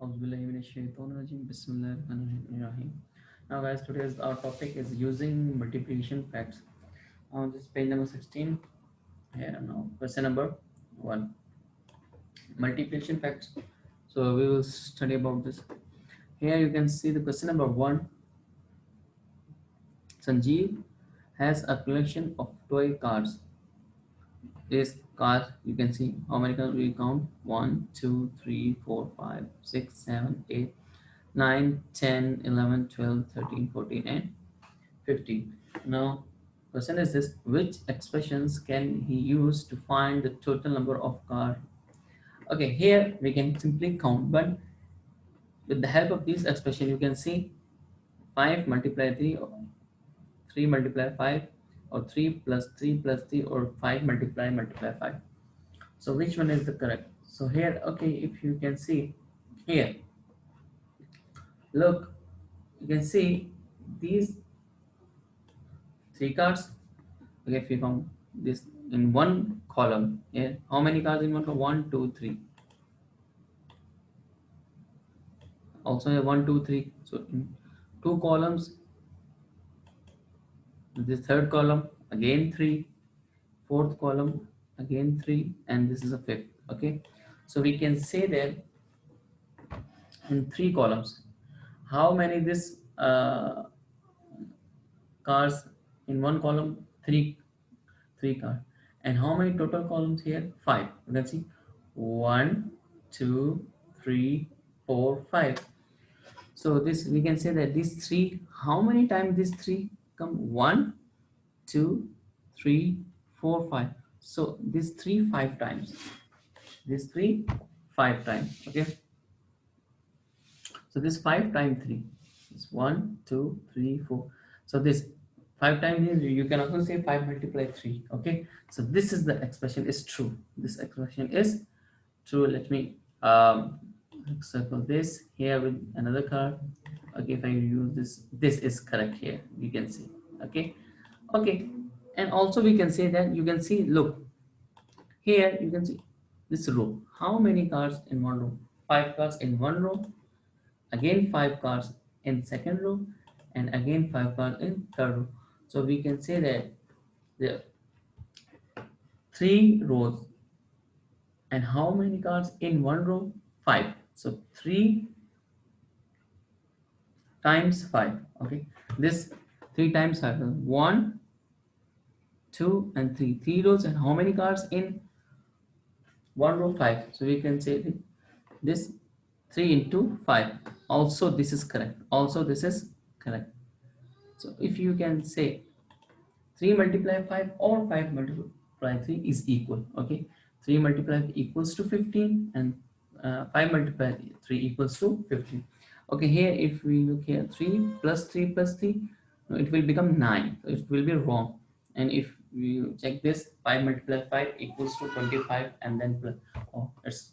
Bismillahirrahmanirrahim. Now, guys, today's our topic is using multiplication facts. On this page number 16, here now, question number 1, multiplication facts. So, we will study about this. Here, you can see the question number 1. Sanjeev has a collection of toy cars. This cars, you can see how many cars we count: 1, 2, 3, 4, 5, 6, 7, 8, 9, 10, 11, 12, 13, 14, and 50. Now, question is this: which expressions can he use to find the total number of cars? Okay, here we can simply count, but with the help of this expression, you can see 5 multiply 3, or 3 multiply 5, or 3 plus 3 plus 3, or 5 multiply 5. So, which one is the correct? So, here, okay, if you can see here, look, you can see these 3 cards. Okay, if you count this in one column, yeah, how many cards in one column? 1, 2, 3. Also have 1, 2, 3. So in 2 columns, this third column again 3, fourth column again 3, and this is a fifth. Okay, so we can say that in 3 columns, how many this cards in one column? 3 cards. And how many total columns here? 5. Let's see, 1, 2, 3, 4, 5. So this, we can say that these 3, how many times these 3 come? 1, 2, 3, 4, 5. So this 3 5 times. This 3 5 times. Okay. So this 5 times 3 is 1, 2, 3, 4. So this 5 times is, you can also say 5 multiply 3. Okay. So this is the expression is true. This expression is true. Let me circle this here with another card. Okay, if I use this is correct here, you can see. Okay, okay, and also we can say that, you can see, look here, you can see this row, how many cards in one row? 5 cards in one row, again 5 cards in second row, and again 5 cards in third row. So we can say that there are 3 rows, and how many cards in one row? 5. So 3 times 5. Okay, this 3 times 5 is 1, 2, and 3. 3 rows, and how many cards in one row? 5. So we can say this 3 into 5. Also this is correct. Also this is correct. So if you can say 3 multiply 5 or 5 multiply 3 is equal. Okay, 3 multiply equals to 15, and 5 multiply 3 equals to 15. Okay, here if we look here, 3 plus 3 plus 3, no, it will become 9. So it will be wrong. And if we check this, 5 multiply 5 equals to 25, and then plus, oh, it's,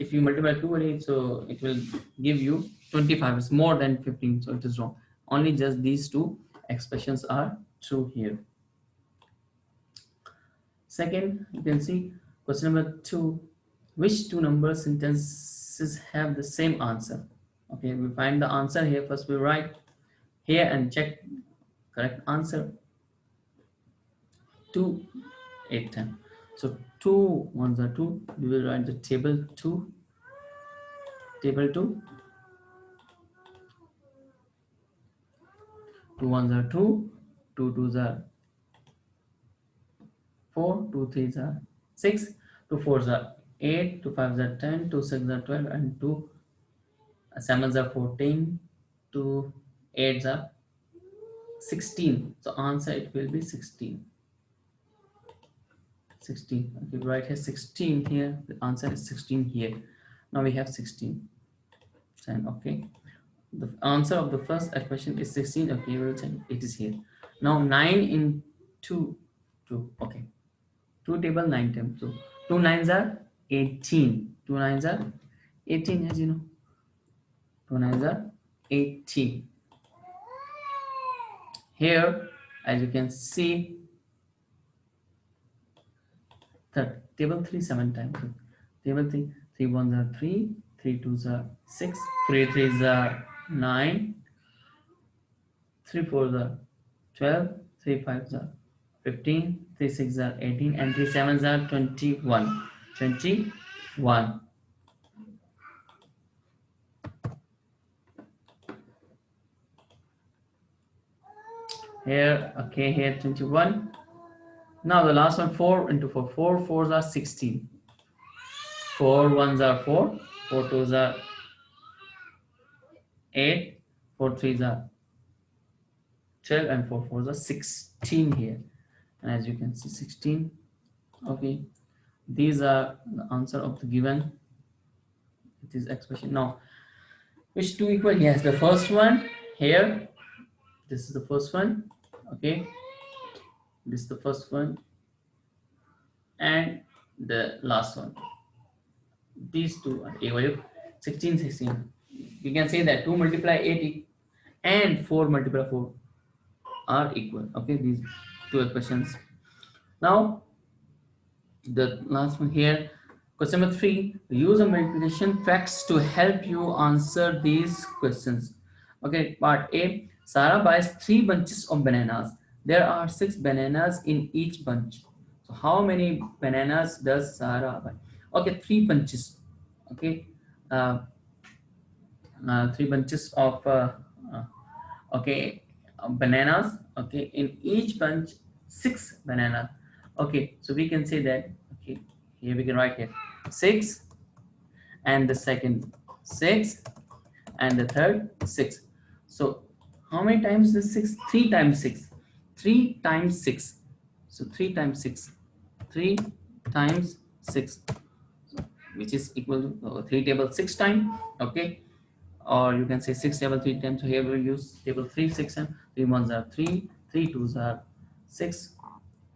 if you multiply 2 with it, so it will give you 25. It's more than 15, so it is wrong. Only just these two expressions are true here. Second, you can see question number 2, which two number sentences have the same answer? Okay, we find the answer here. First we write here and check correct answer. 2, 8, 10. So 2 ones are 2. We will write the table 2, table 2. 2 ones are 2, 2 twos are 4, 2 threes are 6, 2 fours are 8, 2 fives are 10, 2 sixes are 12, and 2 sevens are 14, 2 eights are 16. So answer it will be 16. 16. Okay, right here 16 here. The answer is 16 here. Now we have 16. And okay, the answer of the first equation is 16. Okay, we'll check it is here. Now 9 into 2. Okay, 2 table 9 times 2. 2 nines are 18. 2 nines are 18, as you know. 2 nines are 18. Here, as you can see, third table 3 7 times. Table 3, 3 ones are 3, 3 2s are 6, 3 3s are 9, 3 4s are 12, 3 5s are 15, 3 6s are 18, and 3 7s are 21. 21. Here, okay, here 21. Now the last one, 4 into 4. 4 4s are 16. 4 1s are 4. 4 2s are 8. 4 3s are 12, and 4 4s are 16 here. And as you can see, 16. Okay, these are the answer of the given this expression. Now, which two equal? Yes, the first one here. This is the first one. Okay, this is the first one, and the last one. These two are equal. 16 16. You can say that 2 multiply 8 and 4 multiply 4 are equal. Okay, these two equations. Now the last one here, question number 3, use a multiplication facts to help you answer these questions. Okay, part A, Sarah buys 3 bunches of bananas. There are 6 bananas in each bunch. So how many bananas does Sarah buy? Okay, 3 bunches. Okay, uh, 3 bunches of uh, okay, bananas. Okay, in each bunch 6 bananas. Okay, so we can say that. Okay, here we can write here 6, and the second 6, and the third 6. So how many times the 6? 3 times 6. 3 times 6. So 3 times 6. 3 times 6, which is equal to 3 table 6 times. Okay, or you can say 6 table 3 times. So here we will use table 3 6, and 3 ones are 3, 3 twos are 6,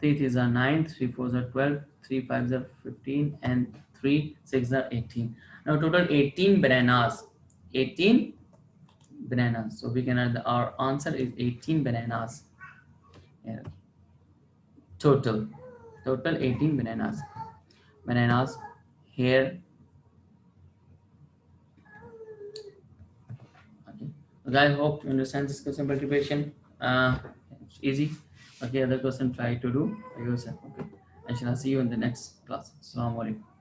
3 threes are 9, 3 fours are 12, 3 fives are 15, and 3 6 are 18. Now total 18 bananas. 18 bananas. So we can add our answer is 18 bananas. Yeah. Total 18 bananas. Bananas here. Okay. Okay, I hope you understand this question multiplication. It's easy. Okay, other question try to do by yourself. Okay. I shall see you in the next class. Assalamu alaikum.